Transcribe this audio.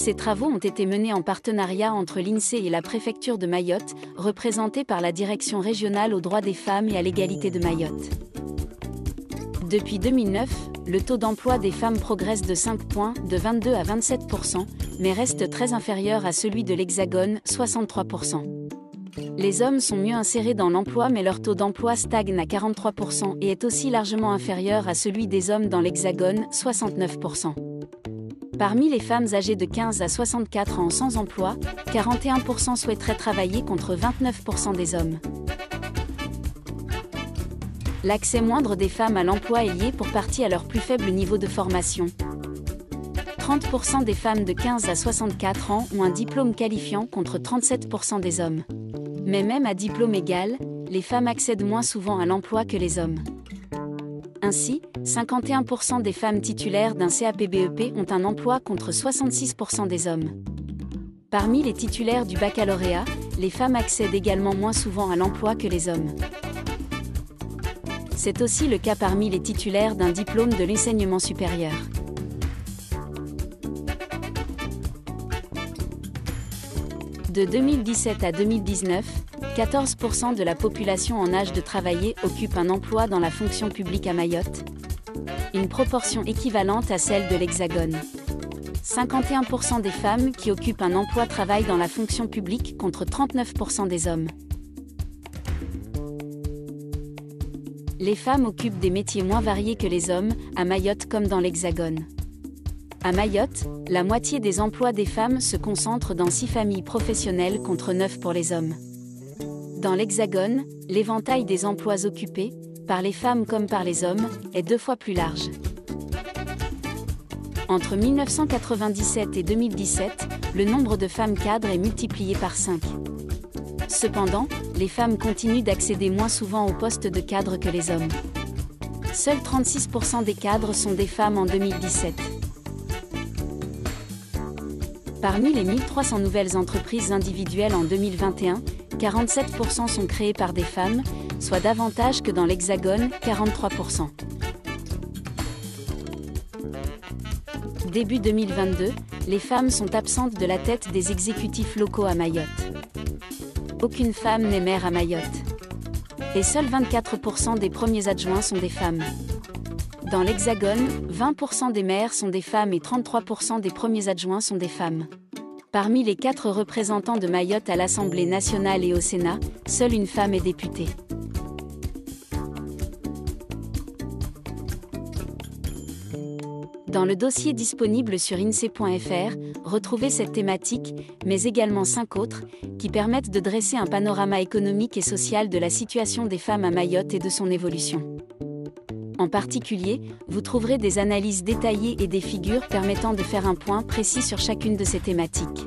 Ces travaux ont été menés en partenariat entre l'INSEE et la préfecture de Mayotte, représentée par la Direction régionale aux droits des femmes et à l'égalité de Mayotte. Depuis 2009, le taux d'emploi des femmes progresse de 5 points, de 22 à 27%, mais reste très inférieur à celui de l'Hexagone, 63%. Les hommes sont mieux insérés dans l'emploi mais leur taux d'emploi stagne à 43% et est aussi largement inférieur à celui des hommes dans l'Hexagone, 69%. Parmi les femmes âgées de 15 à 64 ans sans emploi, 41% souhaiteraient travailler contre 29% des hommes. L'accès moindre des femmes à l'emploi est lié pour partie à leur plus faible niveau de formation. 30% des femmes de 15 à 64 ans ont un diplôme qualifiant contre 37% des hommes. Mais même à diplôme égal, les femmes accèdent moins souvent à l'emploi que les hommes. Ainsi, 51% des femmes titulaires d'un CAP-BEP ont un emploi contre 66% des hommes. Parmi les titulaires du baccalauréat, les femmes accèdent également moins souvent à l'emploi que les hommes. C'est aussi le cas parmi les titulaires d'un diplôme de l'enseignement supérieur. De 2017 à 2019, 14% de la population en âge de travailler occupe un emploi dans la fonction publique à Mayotte, une proportion équivalente à celle de l'Hexagone. 51% des femmes qui occupent un emploi travaillent dans la fonction publique contre 39% des hommes. Les femmes occupent des métiers moins variés que les hommes, à Mayotte comme dans l'Hexagone. À Mayotte, la moitié des emplois des femmes se concentrent dans 6 familles professionnelles contre 9 pour les hommes. Dans l'Hexagone, l'éventail des emplois occupés, par les femmes comme par les hommes, est 2 fois plus large. Entre 1997 et 2017, le nombre de femmes cadres est multiplié par 5. Cependant, les femmes continuent d'accéder moins souvent aux postes de cadre que les hommes. Seuls 36% des cadres sont des femmes en 2017. Parmi les 1300 nouvelles entreprises individuelles en 2021, 47% sont créées par des femmes, soit davantage que dans l'Hexagone, 43%. Début 2022, les femmes sont absentes de la tête des exécutifs locaux à Mayotte. Aucune femme n'est maire à Mayotte. Et seuls 24% des premiers adjoints sont des femmes. Dans l'Hexagone, 20% des maires sont des femmes et 33% des premiers adjoints sont des femmes. Parmi les 4 représentants de Mayotte à l'Assemblée nationale et au Sénat, seule une femme est députée. Dans le dossier disponible sur INSEE.fr, retrouvez cette thématique, mais également 5 autres, qui permettent de dresser un panorama économique et social de la situation des femmes à Mayotte et de son évolution. En particulier, vous trouverez des analyses détaillées et des figures permettant de faire un point précis sur chacune de ces thématiques.